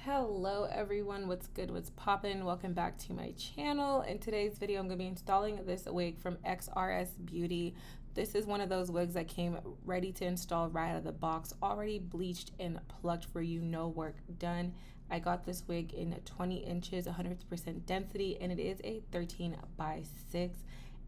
Hello everyone, what's good, what's poppin'? Welcome back to my channel. In today's video I'm going to be installing this wig from Xrsbeauty. This is one of those wigs that came ready to install right out of the box, already bleached and plucked for you, no work done. I got this wig in 20 inches, 100% density, and it is a 13x6,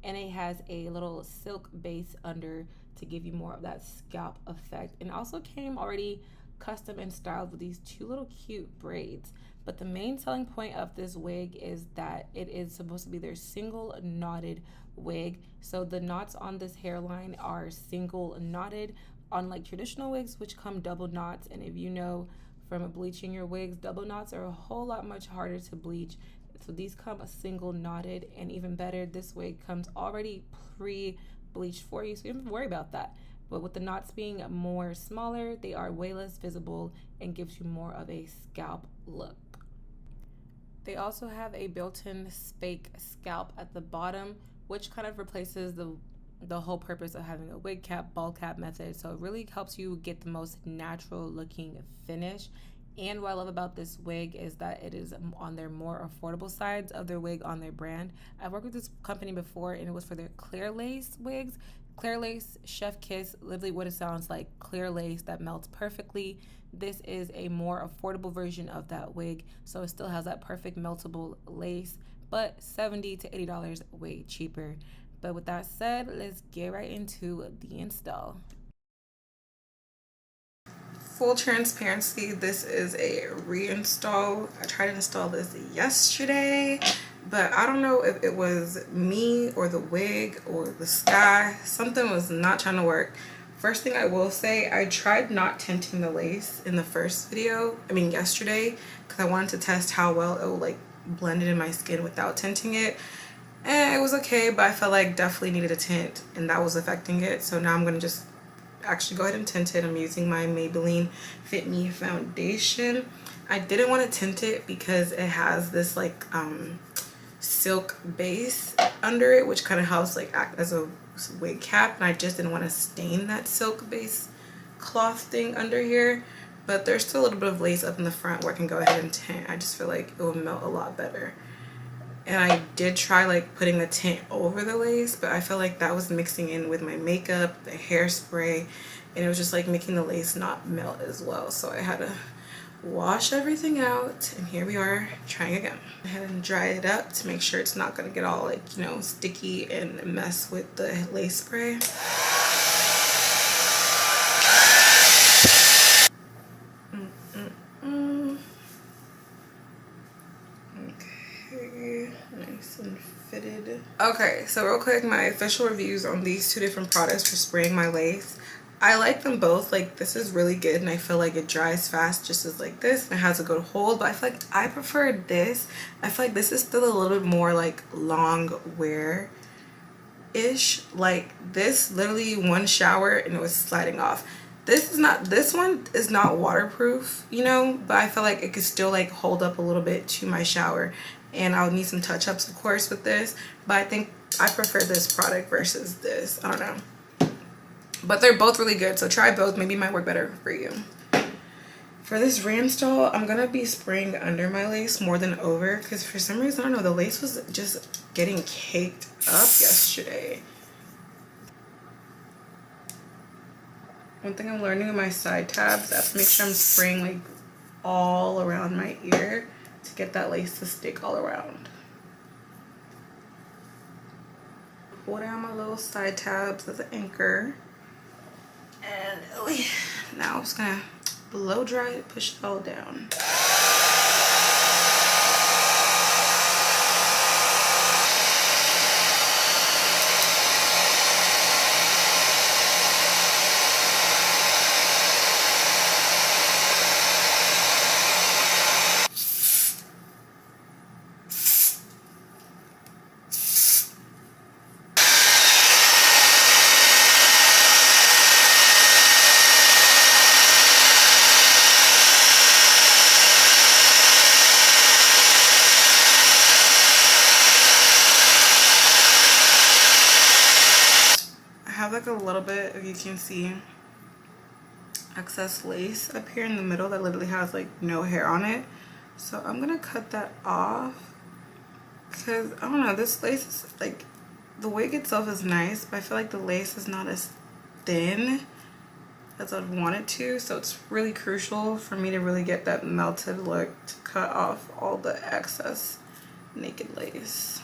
and it has a little silk base under to give you more of that scalp effect, and also came already custom and styled with these two little cute braids. But the main selling point of this wig is that it is supposed to be their single knotted wig. So the knots on this hairline are single knotted, unlike traditional wigs which come double knots. And if you know from bleaching your wigs, double knots are a whole lot much harder to bleach. So these come a single knotted, and even better, this wig comes already pre-bleached for you, so you don't have to worry about that. But with the knots being more smaller, they are way less visible and gives you more of a scalp look. They also have a built-in fake scalp at the bottom, which kind of replaces the whole purpose of having a wig cap, ball cap method. So it really helps you get the most natural looking finish. And what I love about this wig is that it is on their more affordable sides of their wig on their brand. I've worked with this company before, and it was for their clear lace wigs. Clear lace, chef kiss, literally what it sounds like, clear lace that melts perfectly. This is a more affordable version of that wig, so it still has that perfect meltable lace, but $70 to $80 way cheaper. But with that said, let's get right into the install. Full transparency, this is a reinstall. I tried to install this yesterday, but I don't know if it was me or the wig or the sky. Something was not trying to work. First thing I will say, I tried not tinting the lace in the first video, yesterday, because I wanted to test how well it would blend it in my skin without tinting it. And it was okay, but I felt like definitely needed a tint, and that was affecting it. So now I'm gonna just actually go ahead and tint it. I'm using my Maybelline Fit Me foundation. I didn't want to tint it because it has this silk base under it, which kind of helps act as a wig cap, and I just didn't want to stain that silk base cloth thing under here. But there's still a little bit of lace up in the front where I can go ahead and tint. I just feel like it will melt a lot better. And I did try putting a tint over the lace, but I felt like that was mixing in with my makeup, the hairspray, and it was just making the lace not melt as well. So I had to wash everything out, and here we are trying again. Go ahead and dry it up to make sure it's not gonna get all sticky and mess with the lace spray. Nice and fitted. Okay, so real quick, my official reviews on these two different products for spraying my lace. I like them both. This is really good, and I feel like it dries fast just as this, and it has a good hold. But I feel like I prefer this. I feel like this is still a little bit more long wear ish. This, literally one shower and it was sliding off. This one is not waterproof, but I feel like it could still hold up a little bit to my shower. And I'll need some touch-ups, of course, with this. But I think I prefer this product versus this. I don't know. But they're both really good, so try both. Maybe it might work better for you. For this reinstall, I'm going to be spraying under my lace more than over, because for some reason, I don't know, the lace was just getting caked up yesterday. One thing I'm learning with my side tabs, I have to make sure I'm spraying all around my ear to get that lace to stick all around. Pull down my little side tabs as an anchor. And now I'm just gonna blow dry it, push it all down. A little bit, if you can see, excess lace up here in the middle that literally has no hair on it. So I'm gonna cut that off because I don't know, this lace is like, the wig itself is nice, but I feel like the lace is not as thin as I'd want it to, so it's really crucial for me to really get that melted look to cut off all the excess naked lace.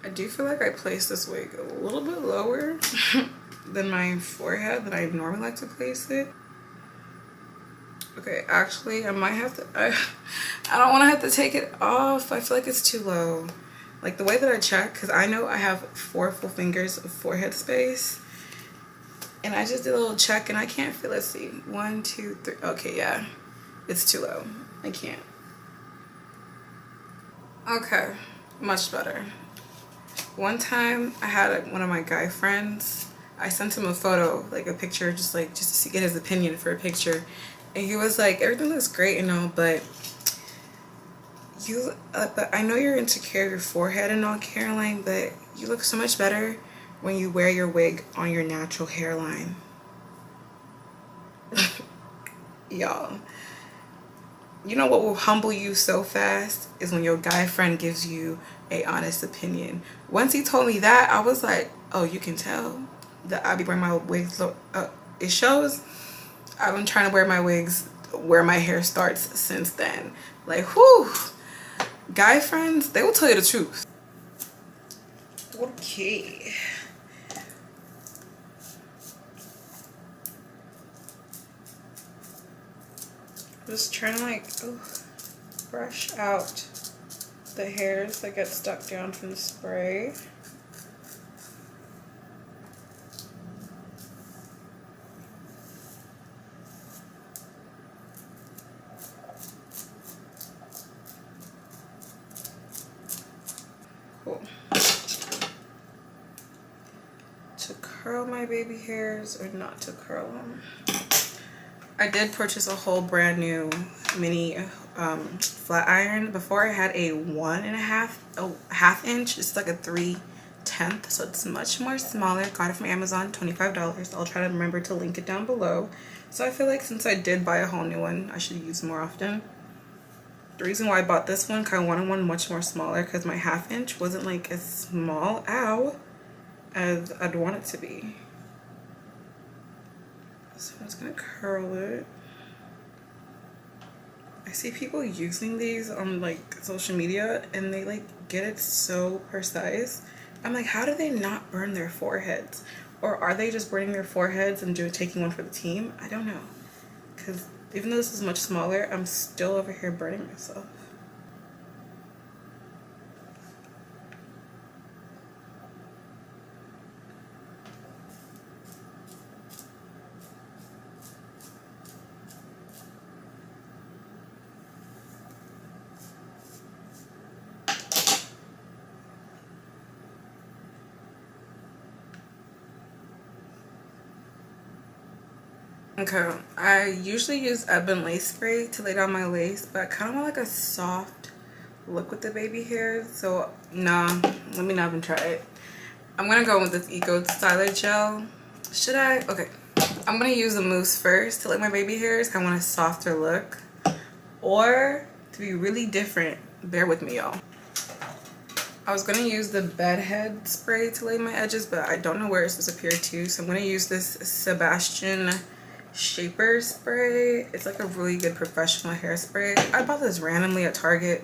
I do feel like I placed this wig a little bit lower than my forehead that I normally like to place it. Okay, actually I might have to, I don't want to have to take it off. I feel like it's too low. Like the way that I check, because I know I have 4 full fingers of forehead space, and I just did a little check and I can't feel, let's see, 1, 2, 3, okay, yeah, it's too low. I can't. Okay, much better. One time I had one of my guy friends, I sent him a photo, like a picture, just to get his opinion for a picture, and he was like, everything looks great and all, but I know you're insecure of your forehead and all, Caroline, but you look so much better when you wear your wig on your natural hairline. Y'all, you know what will humble you so fast is when your guy friend gives you a honest opinion. Once he told me that, I was like, oh, you can tell that I be wearing my wigs. It shows I've been trying to wear my wigs where my hair starts since then. Like, whew, guy friends, they will tell you the truth. Okay. Just trying to like, brush out the hairs that get stuck down from the spray. Cool. To curl my baby hairs or not to curl them. I did purchase a whole brand new mini flat iron. Before I had a 1.5 inch. It's like a 3/10, so it's much more smaller. Got it from Amazon, $25. I'll try to remember to link it down below. So I feel like since I did buy a whole new one, I should use more often. The reason why I bought this one, because I wanted one much more smaller, because my 1/2 inch wasn't like as small, as I'd want it to be. So I'm just gonna curl it. I see people using these on like social media and they like get it so precise. I'm like, how do they not burn their foreheads? Or are they just burning their foreheads and taking one for the team? I don't know. Because even though this is much smaller, I'm still over here burning myself. Okay, I usually use Ebon lace spray to lay down my lace, but I kind of want like a soft look with the baby hairs, so nah, let me not even try it. I'm gonna go with this Eco Styler Gel. Should I? Okay, I'm gonna use the mousse first to lay my baby hairs. I want a softer look, or to be really different, bear with me, y'all. I was gonna use the bedhead spray to lay my edges, but I don't know where it's disappeared to, so I'm gonna use this Sebastian shaper spray. It's like a really good professional hairspray. I bought this randomly at Target.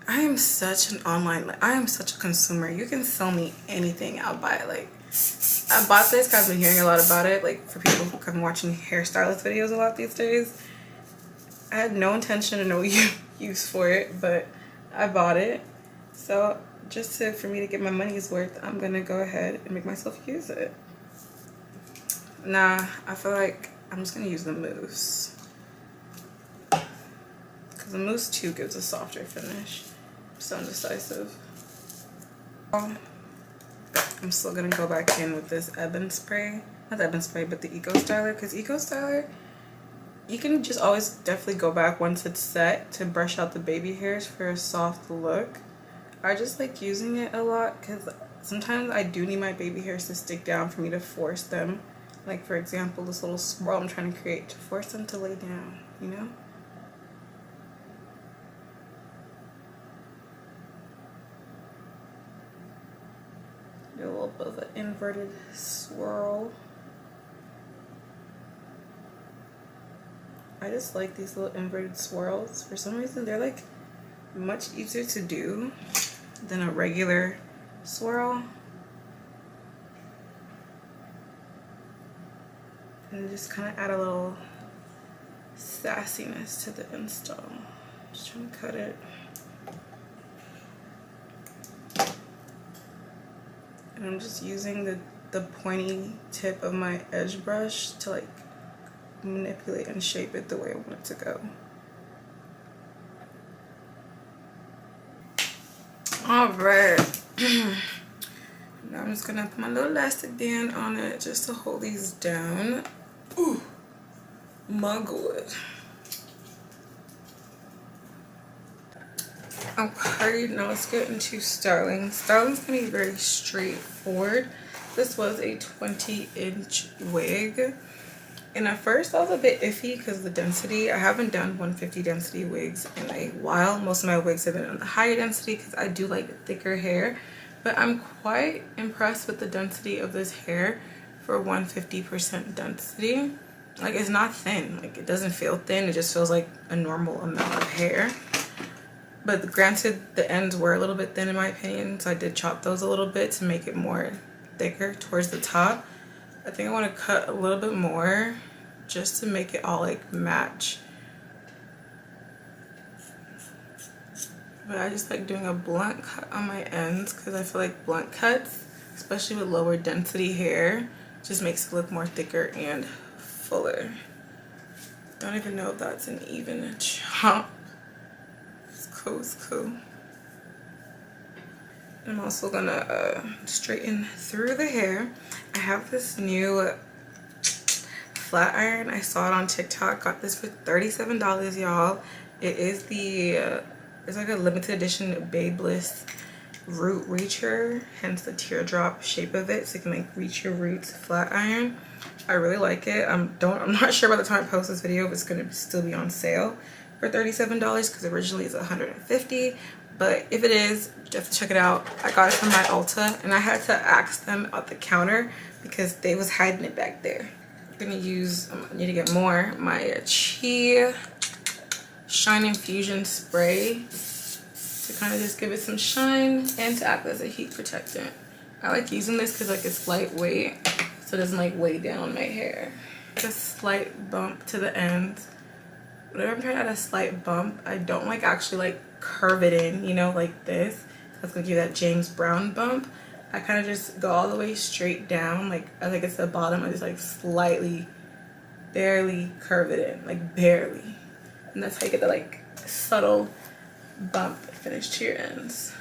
I am such I am such a consumer. You can sell me anything, I'll buy it. Like, I bought this because I've been hearing a lot about it, like for people who have been watching hairstylist videos a lot these days. I had no intention and no use for it, but I bought it. So just for me to get my money's worth, I'm gonna go ahead and make myself use it. Nah, I feel like I'm just gonna use the mousse, because the mousse too gives a softer finish. I'm so indecisive. I'm still gonna go back in with this Ebon spray. Not the Ebon spray, but the Eco Styler. Because Eco Styler, you can just always definitely go back once it's set to brush out the baby hairs for a soft look. I just like using it a lot because sometimes I do need my baby hairs to stick down for me to force them. Like for example, this little swirl I'm trying to create to force them to lay down, you know? Do a little bit of an inverted swirl. I just like these little inverted swirls. For some reason, they're like much easier to do than a regular swirl. And just kind of add a little sassiness to the install. Just trying to cut it. And I'm just using the pointy tip of my edge brush to like manipulate and shape it the way I want it to go. Alright. Now I'm just gonna put my little elastic band on it just to hold these down. Ooh, my good. Okay, now let's get into styling. Styling's gonna be very straightforward. This was a 20-inch wig. And at first I was a bit iffy because of the density. I haven't done 150 density wigs in a while. Most of my wigs have been on the higher density because I do like thicker hair. But I'm quite impressed with the density of this hair for 150% density. Like, it's not thin. Like, it doesn't feel thin. It just feels like a normal amount of hair. But granted, the ends were a little bit thin in my opinion, so I did chop those a little bit to make it more thicker towards the top. I think I want to cut a little bit more just to make it all like match. But I just like doing a blunt cut on my ends because I feel like blunt cuts, especially with lower density hair, just makes it look more thicker and fuller. Don't even know if that's an even chop. It's cool, it's cool. I'm also gonna straighten through the hair. I have this new flat iron. I saw it on TikTok. Got this for $37, y'all. It is the it's like a limited edition Babyliss root reacher, hence the teardrop shape of it, so you can like reach your roots flat iron. I really like it. I'm not sure by the time I post this video if it's gonna still be on sale for $37 because originally it's $150. But if it is, you have to check it out. I got it from my Ulta and I had to ask them at the counter because they was hiding it back there. I'm gonna use, I need to get more, my Chi Shine Infusion Spray to kind of just give it some shine and to act as a heat protectant. I like using this because like it's lightweight, so it doesn't like weigh down my hair. A slight bump to the ends. Whenever I'm trying to add a slight bump, I don't like actually like curve it in, you know, like this. That's gonna give that James Brown bump. I kind of just go all the way straight down, like as I get to the bottom, I just like slightly, barely curve it in, like barely. And that's how you get the like subtle bump finish to your ends.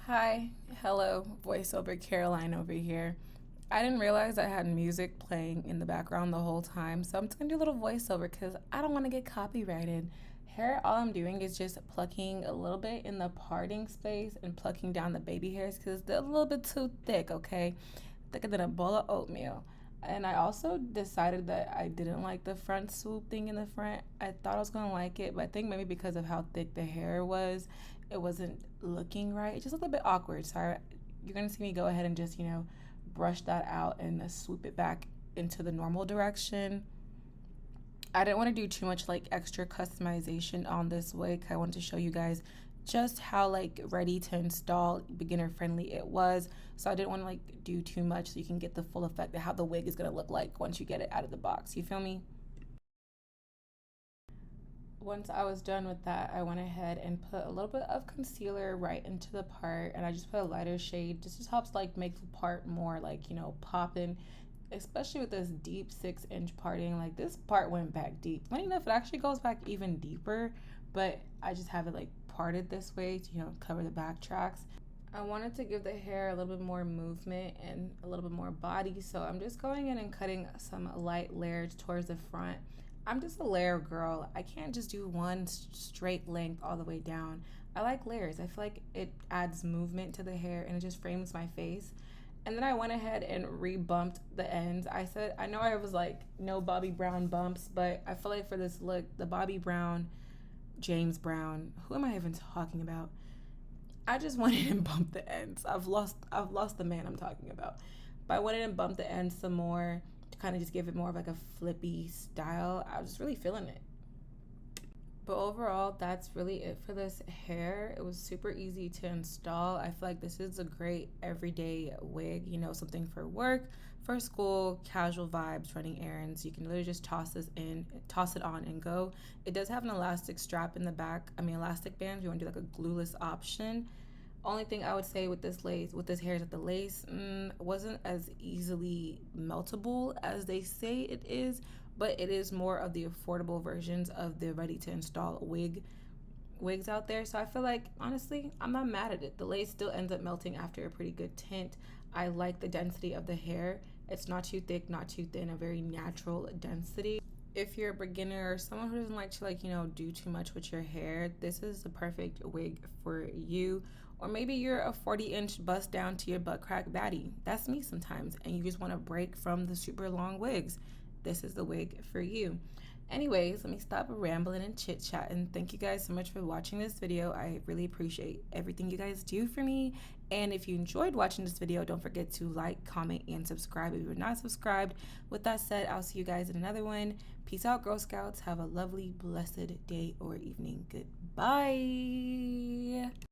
Hi, hello, voiceover Caroline over here. I didn't realize I had music playing in the background the whole time, so I'm just gonna do a little voiceover because I don't want to get copyrighted. Here, all I'm doing is just plucking a little bit in the parting space and plucking down the baby hairs because they're a little bit too thick, okay? Thicker than a bowl of oatmeal. And I also decided that I didn't like the front swoop thing in the front. I thought I was gonna like it, but I think maybe because of how thick the hair was, it wasn't looking right. It just looked a bit awkward. So you're gonna see me go ahead and just, brush that out and swoop it back into the normal direction. I didn't want to do too much like extra customization on this wig. I wanted to show you guys just how like ready to install, beginner friendly it was. So I didn't want to like do too much so you can get the full effect of how the wig is going to look like once you get it out of the box. You feel me? Once I was done with that, I went ahead and put a little bit of concealer right into the part, and I just put a lighter shade. This just helps like make the part more like, popping, especially with this deep 6-inch parting. Like this part went back deep. Funny enough, it actually goes back even deeper, but I just have it like parted this way to, cover the back tracks. I wanted to give the hair a little bit more movement and a little bit more body, so I'm just going in and cutting some light layers towards the front. I'm just a layer girl. I can't just do one straight length all the way down. I like layers. I feel like it adds movement to the hair and it just frames my face. And then I went ahead and re-bumped the ends. I know I was like, no Bobbi Brown bumps, but I feel like for this look, the Bobbi Brown, James Brown, who am I even talking about? I just went in and bumped the ends. I've lost the man I'm talking about. But I went in and bumped the ends some more, kind of just give it more of like a flippy style. I was really feeling it. But overall, that's really it for this hair. It was super easy to install. I feel like this is a great everyday wig, something for work, for school, casual vibes, running errands. You can literally just toss it on and go. It does have an elastic strap in the back. Elastic band if you want to do like a glueless option. Only thing I would say with this hair is that the lace wasn't as easily meltable as they say it is, but it is more of the affordable versions of the ready to install wigs out there. So I feel like, honestly, I'm not mad at it. The lace still ends up melting after a pretty good tint. I like the density of the hair. It's not too thick, not too thin, a very natural density. If you're a beginner or someone who doesn't like to do too much with your hair, this is the perfect wig for you. Or maybe you're a 40-inch bust down to your butt crack baddie. That's me sometimes, and you just want to break from the super long wigs. This is the wig for you. Anyways, let me stop rambling and chit-chatting. Thank you guys so much for watching this video. I really appreciate everything you guys do for me. And if you enjoyed watching this video, don't forget to like, comment, and subscribe if you're not subscribed. With that said, I'll see you guys in another one. Peace out, Girl Scouts. Have a lovely, blessed day or evening. Goodbye.